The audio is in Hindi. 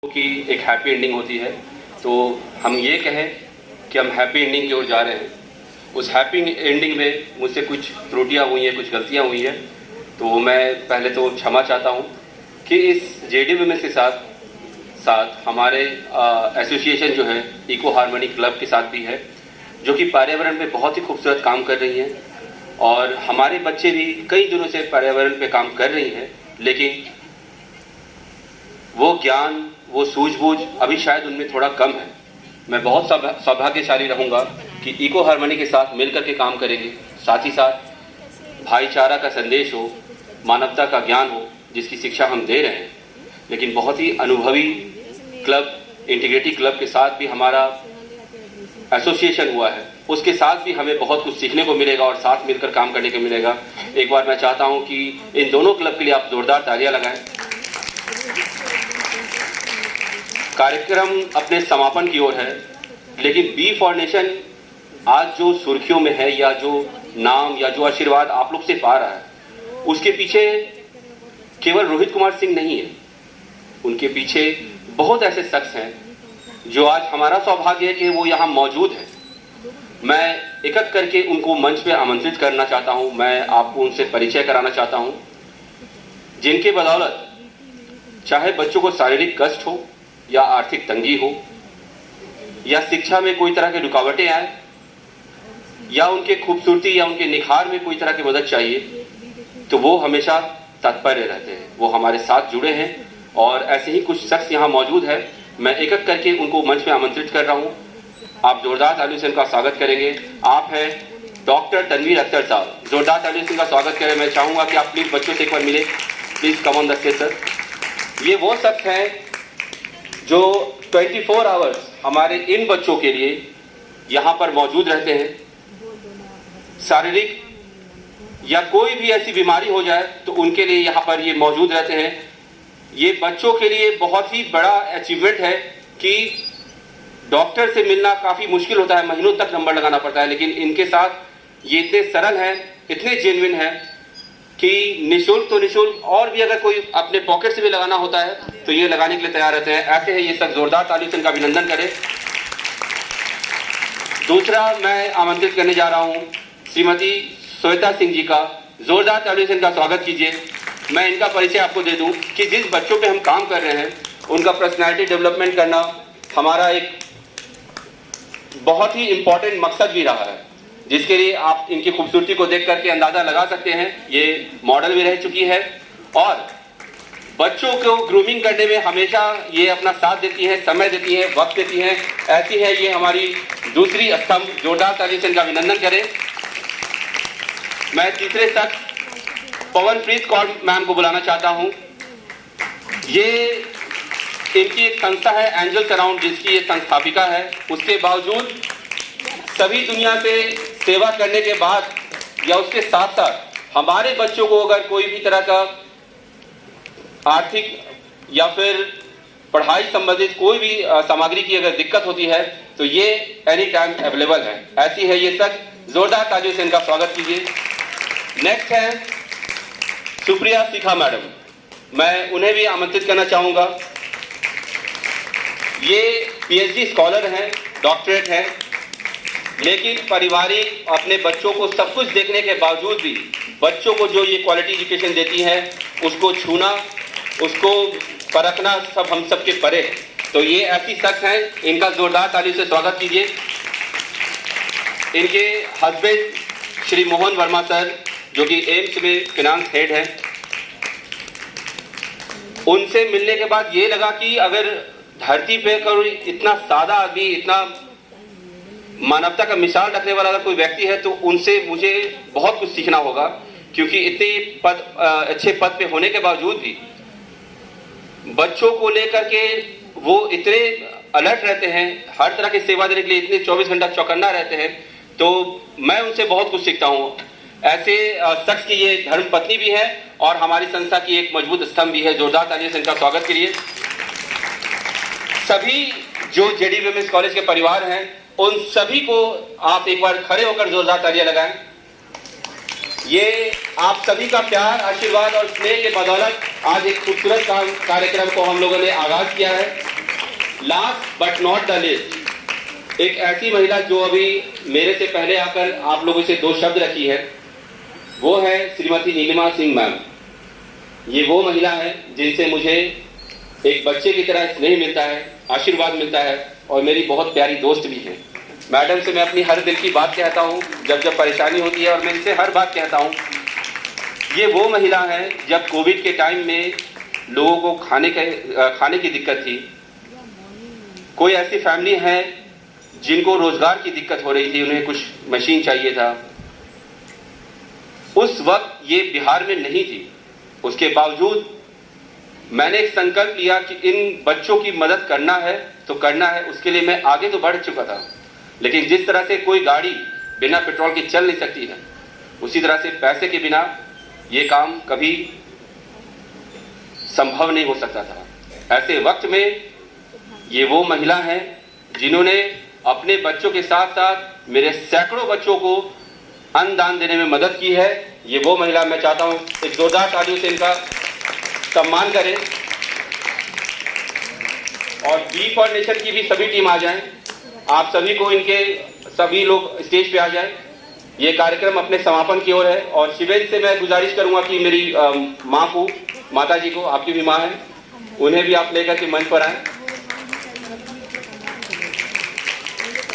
की एक हैप्पी एंडिंग होती है, तो हम ये कहें कि हम हैप्पी एंडिंग की ओर जा रहे हैं। उस हैप्पी एंडिंग में मुझसे कुछ त्रुटियां हुई हैं, कुछ गलतियां हुई हैं, तो मैं पहले तो क्षमा चाहता हूं कि इस जेडी वुमेन्स के साथ हमारे एसोसिएशन जो है इको हार्मनी क्लब के साथ भी है, जो कि पर्यावरण पे बहुत ही खूबसूरत काम कर रही हैं और हमारे बच्चे भी कई दिनों से पर्यावरण पे काम कर रही हैं, लेकिन वो ज्ञान, वो सूझबूझ अभी शायद उनमें थोड़ा कम है। मैं बहुत सौभाग्यशाली रहूँगा कि इको हार्मनी के साथ मिलकर के काम करेंगे, साथ ही साथ भाईचारा का संदेश हो, मानवता का ज्ञान हो, जिसकी शिक्षा हम दे रहे हैं। लेकिन बहुत ही अनुभवी क्लब, इंटीग्रिटी क्लब के साथ भी हमारा एसोसिएशन हुआ है, उसके साथ भी हमें बहुत कुछ सीखने को मिलेगा और साथ मिलकर काम करने को मिलेगा। एक बार मैं चाहता हूं कि इन दोनों क्लब के लिए आप जोरदार तालियां लगाएं। कार्यक्रम अपने समापन की ओर है, लेकिन बी फॉर नेशन आज जो सुर्खियों में है, या जो नाम या जो आशीर्वाद आप लोग से पा रहा है, उसके पीछे केवल रोहित कुमार सिंह नहीं है। उनके पीछे बहुत ऐसे शख्स हैं जो आज हमारा सौभाग्य है कि वो यहाँ मौजूद है। मैं एक एक करके उनको मंच पे आमंत्रित करना चाहता हूँ, मैं आपको उनसे परिचय कराना चाहता हूँ, जिनके बदौलत चाहे बच्चों को शारीरिक कष्ट हो या आर्थिक तंगी हो या शिक्षा में कोई तरह की रुकावटें आए या उनके खूबसूरती या उनके निखार में कोई तरह की मदद चाहिए, तो वो हमेशा तत्पर रहते हैं, वो हमारे साथ जुड़े हैं। और ऐसे ही कुछ शख्स यहाँ मौजूद है, मैं एक एक करके उनको मंच में आमंत्रित कर रहा हूँ। आप जोरदार तालियों से उनका स्वागत करेंगे। आप हैं डॉक्टर तनवीर अख्तर साहब, जोरदार तालियों से उनका स्वागत करें। मैं चाहूँगा कि आप प्लीज़ बच्चों से एक बार मिले, please come on the stage sir. ये वो शख्स हैं जो 24 आवर्स हमारे इन बच्चों के लिए यहाँ पर मौजूद रहते हैं। शारीरिक या कोई भी ऐसी बीमारी हो जाए तो उनके लिए यहाँ पर ये मौजूद रहते हैं। ये बच्चों के लिए बहुत ही बड़ा अचीवमेंट है कि डॉक्टर से मिलना काफ़ी मुश्किल होता है, महीनों तक नंबर लगाना पड़ता है, लेकिन इनके साथ ये इतने सरल हैं, इतने जेन्युइन हैं कि निःशुल्क तो निःशुल्क, और भी अगर कोई अपने पॉकेट से भी लगाना होता है तो ये लगाने के लिए तैयार रहते हैं। ऐसे है ये सब, जोरदार तालियों से इनका अभिनंदन करें। दूसरा मैं आमंत्रित करने जा रहा हूँ श्रीमती श्वेता सिंह जी का, जोरदार तालियों से इनका स्वागत कीजिए। मैं इनका परिचय आपको दे दूं कि जिस बच्चों पे हम काम कर रहे हैं उनका पर्सनैलिटी डेवलपमेंट करना हमारा एक बहुत ही इम्पोर्टेंट मकसद भी रहा है, जिसके लिए आप इनकी खूबसूरती को देख करके अंदाजा लगा सकते हैं। ये मॉडल भी रह चुकी है और बच्चों को ग्रूमिंग करने में हमेशा ये अपना साथ देती हैं, समय देती हैं, वक्त देती हैं। ऐसी है ये हमारी दूसरी स्तंभ, जोरदार तालियों से इनका अभिनंदन करें। मैं तीसरे शख्स पवनप्रीत कौर मैम को बुलाना चाहता हूं। ये इनकी एक संस्था है एंजल्स अराउंड, जिसकी ये संस्थापिका है। उसके बावजूद सभी दुनिया से सेवा करने के बाद या उसके साथ साथ हमारे बच्चों को अगर कोई भी तरह का आर्थिक या फिर पढ़ाई संबंधित कोई भी सामग्री की अगर दिक्कत होती है तो ये एनी टाइम अवेलेबल है। ऐसी है ये सब, जोरदार तालियों से इनका स्वागत कीजिए। नेक्स्ट है सुप्रिया शिखा मैडम, मैं उन्हें भी आमंत्रित करना चाहूँगा। ये पीएचडी स्कॉलर हैं, डॉक्टरेट हैं, लेकिन पारिवारिक अपने बच्चों को सब कुछ देखने के बावजूद भी बच्चों को जो ये क्वालिटी एजुकेशन देती है उसको छूना, उसको परखना सब हम सब के परे है। तो ये ऐसी शख्स हैं, इनका जोरदार ताली से स्वागत कीजिए। इनके हस्बैंड श्री मोहन वर्मा सर, जो कि एम्स में फिनांस हेड है, उनसे मिलने के बाद ये लगा कि अगर धरती पे कोई इतना सादा आदमी, इतना मानवता का मिसाल रखने वाला अगर कोई व्यक्ति है तो उनसे मुझे बहुत कुछ सीखना होगा, क्योंकि इतने अच्छे पद पे होने के बावजूद भी बच्चों को लेकर के वो इतने अलर्ट रहते हैं, हर तरह की सेवा देने के लिए इतने 24 घंटा चौकन्ना रहते हैं। तो मैं उनसे बहुत कुछ सीखता हूँ। ऐसे शख्स की ये धर्म पत्नी भी है और हमारी संस्था की एक मजबूत स्तंभ भी है। जोरदार तालियों से इनका स्वागत करिए। सभी जो जेडी वुमेन्स कॉलेज के परिवार हैं, उन सभी को आप एक बार खड़े होकर जोरदार तालियां लगाएं। ये आप सभी का प्यार, आशीर्वाद और स्नेह के बदौलत आज एक खूबसूरत कार्यक्रम को हम लोगों ने आगाज किया है। Last but not the list, एक ऐसी महिला जो अभी मेरे से पहले आकर आप लोगों से दो शब्द रखी है, वो है श्रीमती नीलिमा सिंह मैम। ये वो महिला है जिनसे मुझे एक बच्चे की तरह स्नेह मिलता है, आशीर्वाद मिलता है और मेरी बहुत प्यारी दोस्त भी है। मैडम से मैं अपनी हर दिल की बात कहता हूँ जब जब परेशानी होती है और मैं इनसे हर बात कहता हूँ। ये वो महिला है जब कोविड के टाइम में लोगों को खाने की दिक्कत थी, कोई ऐसी फैमिली है जिनको रोजगार की दिक्कत हो रही थी, उन्हें कुछ मशीन चाहिए था, उस वक्त ये बिहार में नहीं थी। उसके बावजूद मैंने एक संकल्प लिया कि इन बच्चों की मदद करना है तो करना है। उसके लिए मैं आगे तो बढ़ चुका था, लेकिन जिस तरह से कोई गाड़ी बिना पेट्रोल के चल नहीं सकती है, उसी तरह से पैसे के बिना ये काम कभी संभव नहीं हो सकता था। ऐसे वक्त में ये वो महिला है जिन्होंने अपने बच्चों के साथ साथ मेरे सैकड़ों बच्चों को अन्न दान देने में मदद की है। ये वो महिला, मैं चाहता हूं एक जोरदार तालियों से इनका सम्मान करें। और बी फॉर नेशन की भी सभी टीम आ जाएं, आप सभी को इनके सभी लोग स्टेज पे आ जाएं। ये कार्यक्रम अपने समापन की ओर है और शिवेन से मैं गुजारिश करूंगा कि मेरी माँ को, माता जी को, आपकी भी माँ है, उन्हें भी आप लेकर के मंच पर आएं।